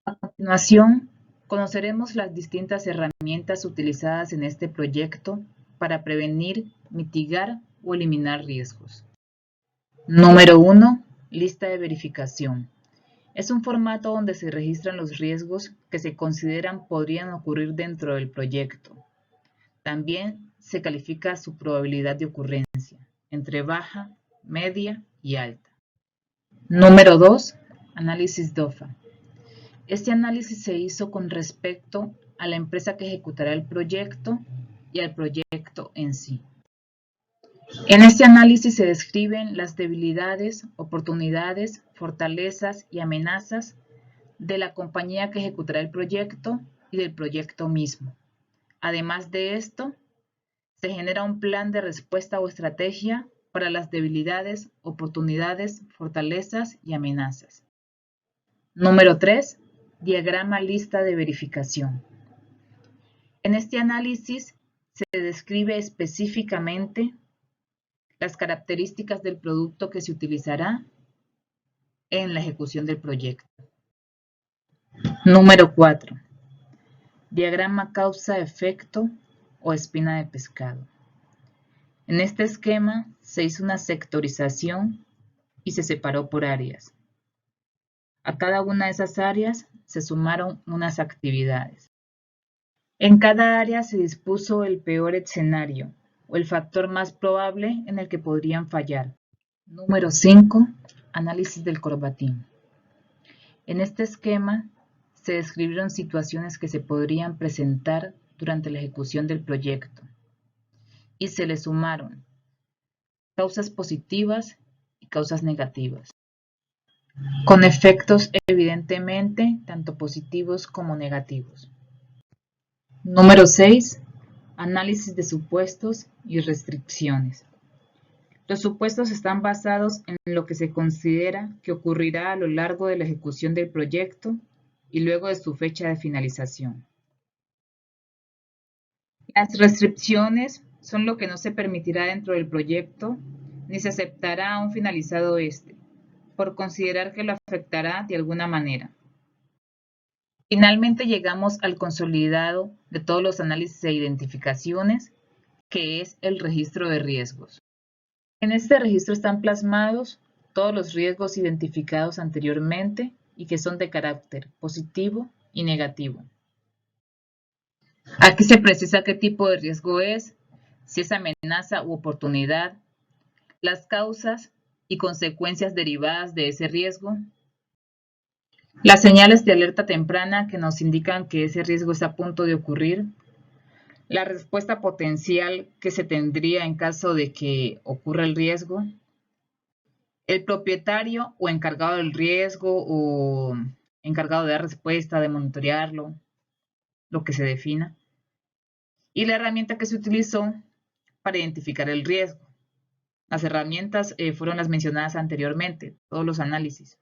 A continuación, conoceremos las distintas herramientas utilizadas en este proyecto para prevenir, mitigar o eliminar riesgos. Número 1. Lista de verificación. Es un formato donde se registran los riesgos que se consideran podrían ocurrir dentro del proyecto. También se califica su probabilidad de ocurrencia, entre baja, media y alta. Número 2. Análisis DOFA. Este análisis se hizo con respecto a la empresa que ejecutará el proyecto y al proyecto en sí. En este análisis se describen las debilidades, oportunidades, fortalezas y amenazas de la compañía que ejecutará el proyecto y del proyecto mismo. Además de esto, se genera un plan de respuesta o estrategia para las debilidades, oportunidades, fortalezas y amenazas. Número 3. Diagrama lista de verificación. En este análisis se describe específicamente las características del producto que se utilizará en la ejecución del proyecto. Número 4. Diagrama causa-efecto o espina de pescado. En este esquema se hizo una sectorización y se separó por áreas. A cada una de esas áreas se sumaron unas actividades. En cada área se dispuso el peor escenario o el factor más probable en el que podrían fallar. Número 5. Análisis del corbatín. En este esquema se describieron situaciones que se podrían presentar durante la ejecución del proyecto y se le sumaron causas positivas y causas negativas, con efectos evidentemente tanto positivos como negativos. Número 6. Análisis de supuestos y restricciones. Los supuestos están basados en lo que se considera que ocurrirá a lo largo de la ejecución del proyecto y luego de su fecha de finalización. Las restricciones son lo que no se permitirá dentro del proyecto ni se aceptará aún finalizado este, por considerar que lo afectará de alguna manera. Finalmente llegamos al consolidado de todos los análisis e identificaciones, que es el registro de riesgos. En este registro están plasmados todos los riesgos identificados anteriormente y que son de carácter positivo y negativo. Aquí se precisa qué tipo de riesgo es, si es amenaza u oportunidad, las causas y consecuencias derivadas de ese riesgo, las señales de alerta temprana que nos indican que ese riesgo está a punto de ocurrir, la respuesta potencial que se tendría en caso de que ocurra el riesgo, el propietario o encargado del riesgo o encargado de dar respuesta, de monitorearlo, lo que se defina, y la herramienta que se utilizó para identificar el riesgo. Las herramientas fueron las mencionadas anteriormente, todos los análisis.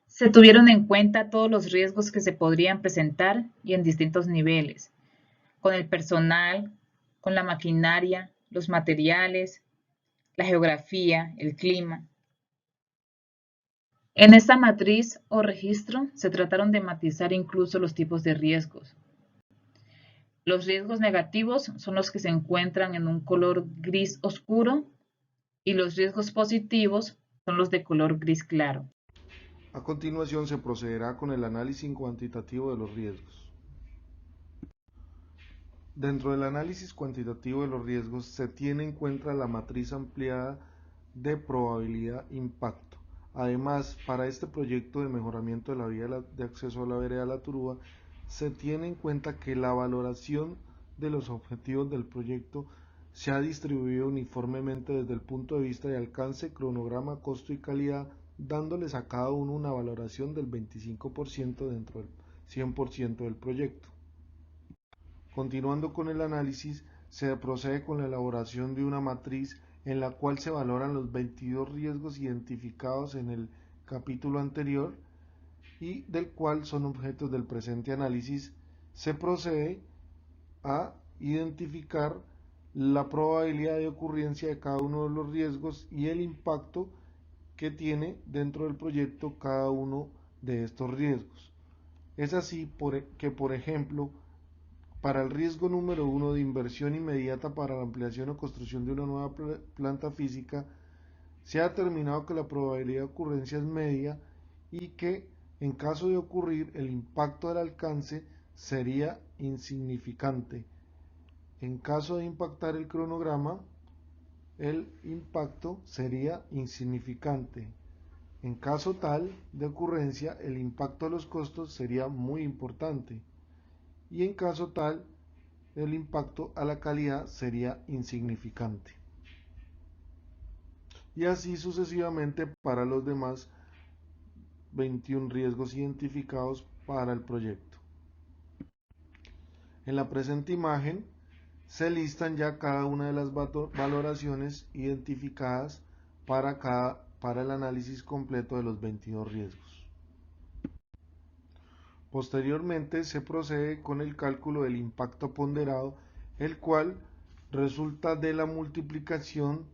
Se tuvieron en cuenta todos los riesgos que se podrían presentar y en distintos niveles, con el personal, con la maquinaria, los materiales, la geografía, el clima. En esta matriz o registro se trataron de matizar incluso los tipos de riesgos. Los riesgos negativos son los que se encuentran en un color gris oscuro y los riesgos positivos son los de color gris claro. A continuación se procederá con el análisis cuantitativo de los riesgos. Dentro del análisis cuantitativo de los riesgos se tiene en cuenta la matriz ampliada de probabilidad-impacto. Además, para este proyecto de mejoramiento de la vía de acceso a la vereda La Turúa, se tiene en cuenta que la valoración de los objetivos del proyecto se ha distribuido uniformemente desde el punto de vista de alcance, cronograma, costo y calidad, dándoles a cada uno una valoración del 25% dentro del 100% del proyecto. Continuando con el análisis, se procede con la elaboración de una matriz en la cual se valoran los 22 riesgos identificados en el capítulo anterior y del cual son objetos del presente análisis. Se procede a identificar la probabilidad de ocurrencia de cada uno de los riesgos y el impacto que tiene dentro del proyecto cada uno de estos riesgos. Es así que, por ejemplo, para el riesgo número 1 de inversión inmediata para la ampliación o construcción de una nueva planta física, se ha determinado que la probabilidad de ocurrencia es media y que, en caso de ocurrir, el impacto del alcance sería insignificante. En caso de impactar el cronograma, el impacto sería insignificante. En caso tal de ocurrencia, el impacto de los costos sería muy importante. Y en caso tal, el impacto a la calidad sería insignificante. Y así sucesivamente para los demás 21 riesgos identificados para el proyecto. En la presente imagen se listan ya cada una de las valoraciones identificadas para el análisis completo de los 22 riesgos. Posteriormente se procede con el cálculo del impacto ponderado, el cual resulta de la multiplicación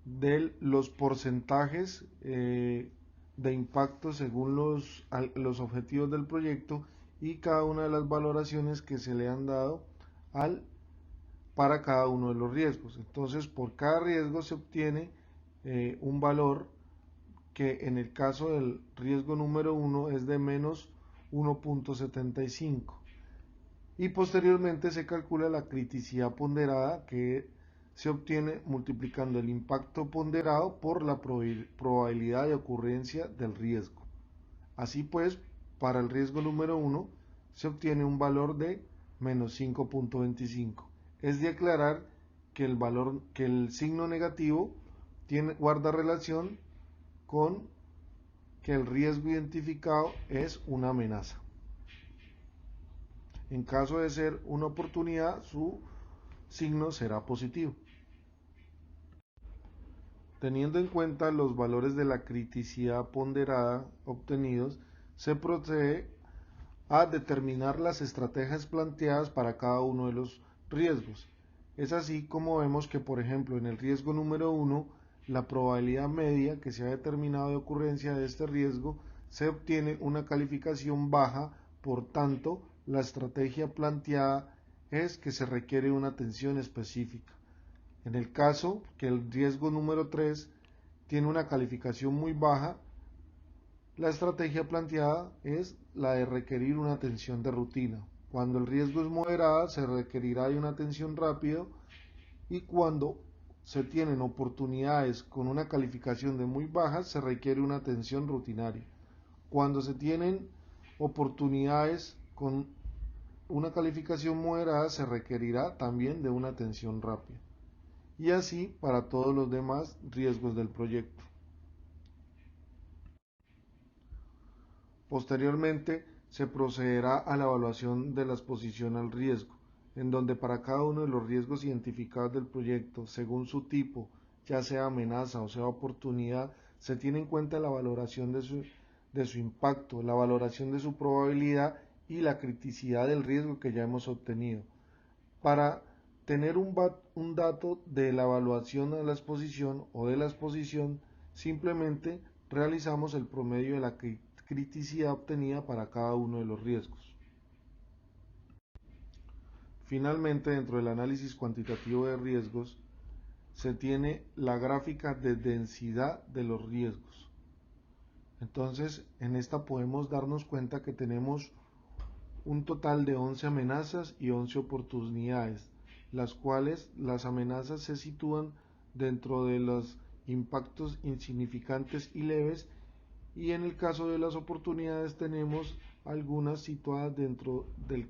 de los porcentajes de impacto según los objetivos del proyecto y cada una de las valoraciones que se le han dado para cada uno de los riesgos. Entonces, por cada riesgo se obtiene un valor que en el caso del riesgo número 1 es de menos 1.75 y posteriormente se calcula la criticidad ponderada que se obtiene multiplicando el impacto ponderado por la probabilidad de ocurrencia del riesgo. Así pues, para el riesgo número 1 se obtiene un valor de menos 5.25. Es de aclarar que el signo negativo guarda relación con que el riesgo identificado es una amenaza. En caso de ser una oportunidad, su signo será positivo. Teniendo en cuenta los valores de la criticidad ponderada obtenidos, se procede a determinar las estrategias planteadas para cada uno de los riesgos. Es así como vemos que, por ejemplo, en el riesgo número 1, la probabilidad media que se ha determinado de ocurrencia de este riesgo se obtiene una calificación baja, por tanto, la estrategia planteada es que se requiere una atención específica. En el caso que el riesgo número 3 tiene una calificación muy baja, la estrategia planteada es la de requerir una atención de rutina. Cuando el riesgo es moderada, se requerirá de una atención rápida, y cuando se tienen oportunidades con una calificación de muy baja, se requiere una atención rutinaria. Cuando se tienen oportunidades con una calificación moderada, se requerirá también de una atención rápida. Y así para todos los demás riesgos del proyecto. Posteriormente, se procederá a la evaluación de la exposición al riesgo, en donde para cada uno de los riesgos identificados del proyecto, según su tipo, ya sea amenaza o sea oportunidad, se tiene en cuenta la valoración de su impacto, la valoración de su probabilidad y la criticidad del riesgo que ya hemos obtenido. Para tener un dato de la evaluación de la exposición o de la exposición, simplemente realizamos el promedio de la criticidad obtenida para cada uno de los riesgos. Finalmente, dentro del análisis cuantitativo de riesgos, se tiene la gráfica de densidad de los riesgos. Entonces, en esta podemos darnos cuenta que tenemos un total de 11 amenazas y 11 oportunidades, las cuales las amenazas se sitúan dentro de los impactos insignificantes y leves, y en el caso de las oportunidades tenemos algunas situadas dentro del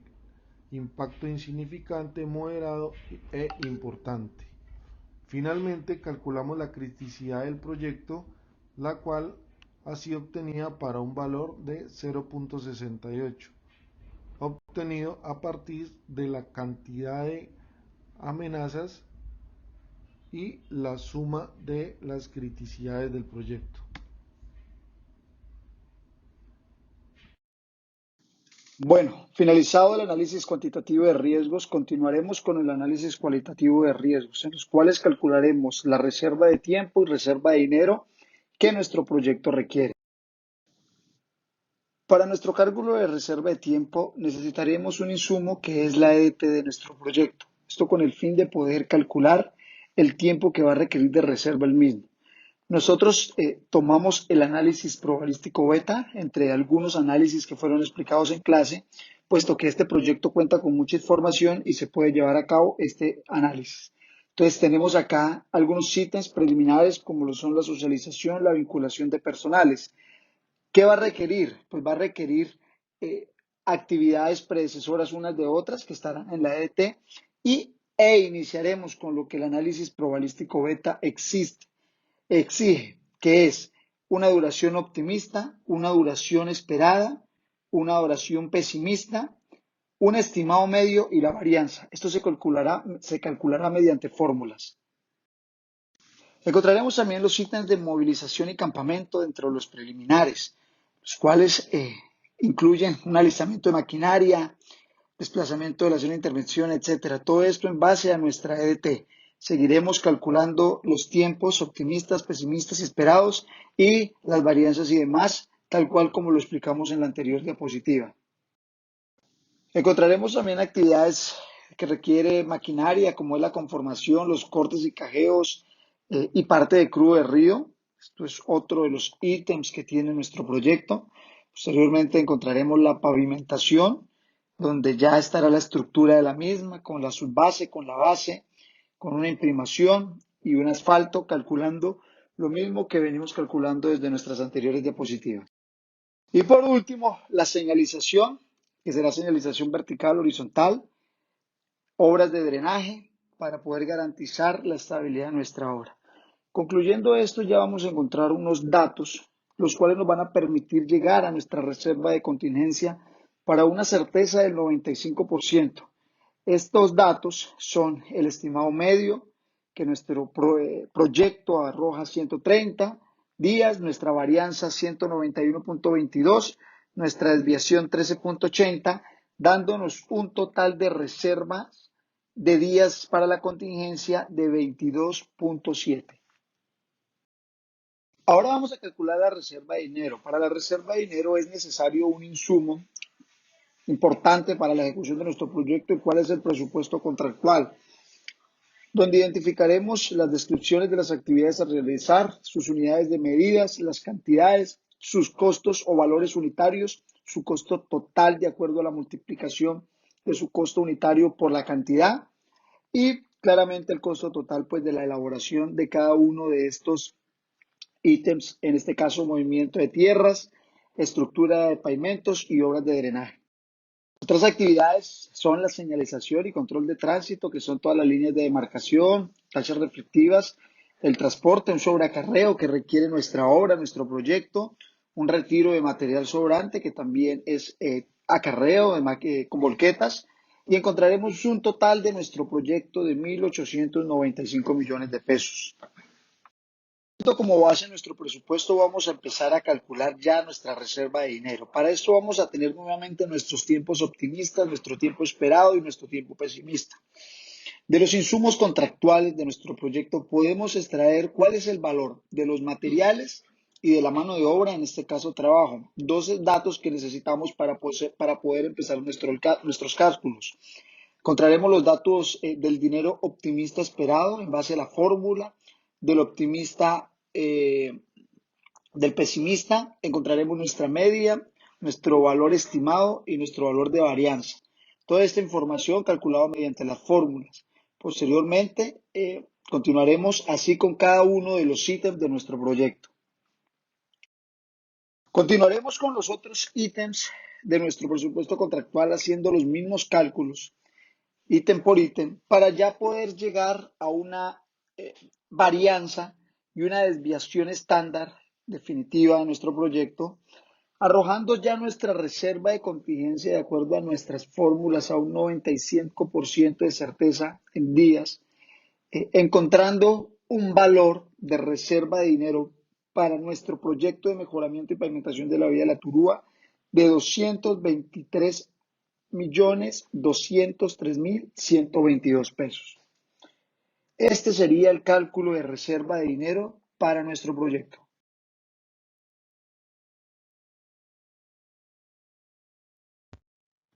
impacto insignificante, moderado e importante. Finalmente, calculamos la criticidad del proyecto, la cual ha sido obtenida para un valor de 0.68, obtenido a partir de la cantidad de amenazas y la suma de las criticidades del proyecto. Bueno, finalizado el análisis cuantitativo de riesgos, continuaremos con el análisis cualitativo de riesgos, en los cuales calcularemos la reserva de tiempo y reserva de dinero que nuestro proyecto requiere. Para nuestro cálculo de reserva de tiempo necesitaremos un insumo que es la EDT de nuestro proyecto. Esto con el fin de poder calcular el tiempo que va a requerir de reserva el mismo. Nosotros tomamos el análisis probabilístico beta entre algunos análisis que fueron explicados en clase, puesto que este proyecto cuenta con mucha información y se puede llevar a cabo este análisis. Entonces tenemos acá algunos ítems preliminares como lo son la socialización, la vinculación de personales. ¿Qué va a requerir? Pues va a requerir actividades predecesoras unas de otras que estarán en la EDT e iniciaremos con lo que el análisis probabilístico beta exige, que es una duración optimista, una duración esperada, una duración pesimista, un estimado medio y la varianza. Esto se calculará mediante fórmulas. Encontraremos también los ítems de movilización y campamento dentro de los preliminares, los cuales incluyen un alistamiento de maquinaria, desplazamiento de la zona de intervención, etcétera. Todo esto en base a nuestra EDT. Seguiremos calculando los tiempos optimistas, pesimistas y esperados y las varianzas y demás, tal cual como lo explicamos en la anterior diapositiva. Encontraremos también actividades que requiere maquinaria, como es la conformación, los cortes y cajeos y parte de crudo de río. Esto es otro de los ítems que tiene nuestro proyecto. Posteriormente encontraremos la pavimentación, donde ya estará la estructura de la misma, con la subbase, con la base, con una imprimación y un asfalto, calculando lo mismo que venimos calculando desde nuestras anteriores diapositivas. Y por último, la señalización, que será señalización vertical, horizontal, obras de drenaje para poder garantizar la estabilidad de nuestra obra. Concluyendo esto, ya vamos a encontrar unos datos, los cuales nos van a permitir llegar a nuestra reserva de contingencia para una certeza del 95%. Estos datos son el estimado medio, que nuestro proyecto arroja 130 días, nuestra varianza 191.22, nuestra desviación 13.80, dándonos un total de reservas de días para la contingencia de 22.7. Ahora vamos a calcular la reserva de dinero. Para la reserva de dinero es necesario un insumo importante para la ejecución de nuestro proyecto y cuál es el presupuesto contractual, donde identificaremos las descripciones de las actividades a realizar, sus unidades de medidas, las cantidades, sus costos o valores unitarios, su costo total de acuerdo a la multiplicación de su costo unitario por la cantidad y claramente el costo total pues de la elaboración de cada uno de estos ítems, en este caso movimiento de tierras, estructura de pavimentos y obras de drenaje. Otras actividades son la señalización y control de tránsito, que son todas las líneas de demarcación, tachas reflectivas, el transporte, un sobreacarreo que requiere nuestra obra, nuestro proyecto, un retiro de material sobrante, que también es acarreo con volquetas, y encontraremos un total de nuestro proyecto de 1.895 millones de pesos. Como base nuestro presupuesto vamos a empezar a calcular ya nuestra reserva de dinero. Para esto vamos a tener nuevamente nuestros tiempos optimistas, nuestro tiempo esperado y nuestro tiempo pesimista. De los insumos contractuales de nuestro proyecto podemos extraer cuál es el valor de los materiales y de la mano de obra, en este caso trabajo. Dos datos que necesitamos para poder empezar nuestros cálculos. Encontraremos los datos del dinero optimista esperado en base a la fórmula del optimista, del pesimista. Encontraremos nuestra media, nuestro valor estimado y nuestro valor de varianza. Toda esta información calculada mediante las fórmulas. Posteriormente, continuaremos así con cada uno de los ítems de nuestro proyecto. Continuaremos con los otros ítems de nuestro presupuesto contractual haciendo los mismos cálculos, ítem por ítem, para ya poder llegar a una varianza y una desviación estándar definitiva de nuestro proyecto, arrojando ya nuestra reserva de contingencia de acuerdo a nuestras fórmulas a un 95% de certeza en días, encontrando un valor de reserva de dinero para nuestro proyecto de mejoramiento y pavimentación de la vía de la Turúa de 223.203.122 pesos. Este sería el cálculo de reserva de dinero para nuestro proyecto.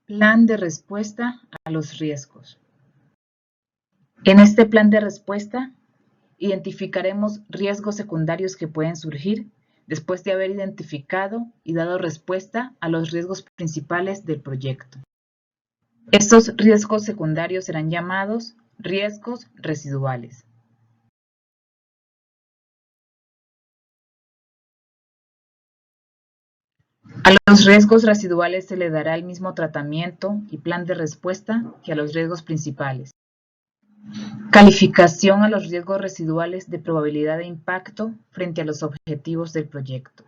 Plan de respuesta a los riesgos. En este plan de respuesta, identificaremos riesgos secundarios que pueden surgir después de haber identificado y dado respuesta a los riesgos principales del proyecto. Estos riesgos secundarios serán llamados riesgos residuales. A los riesgos residuales se le dará el mismo tratamiento y plan de respuesta que a los riesgos principales. Calificación a los riesgos residuales de probabilidad de impacto frente a los objetivos del proyecto.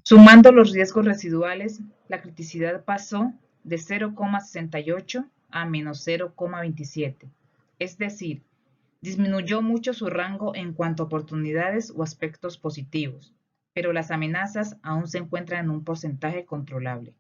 Sumando los riesgos residuales, la criticidad pasó de 0,68 a menos 0,27, es decir, disminuyó mucho su rango en cuanto a oportunidades o aspectos positivos. pero las amenazas aún se encuentran en un porcentaje controlable.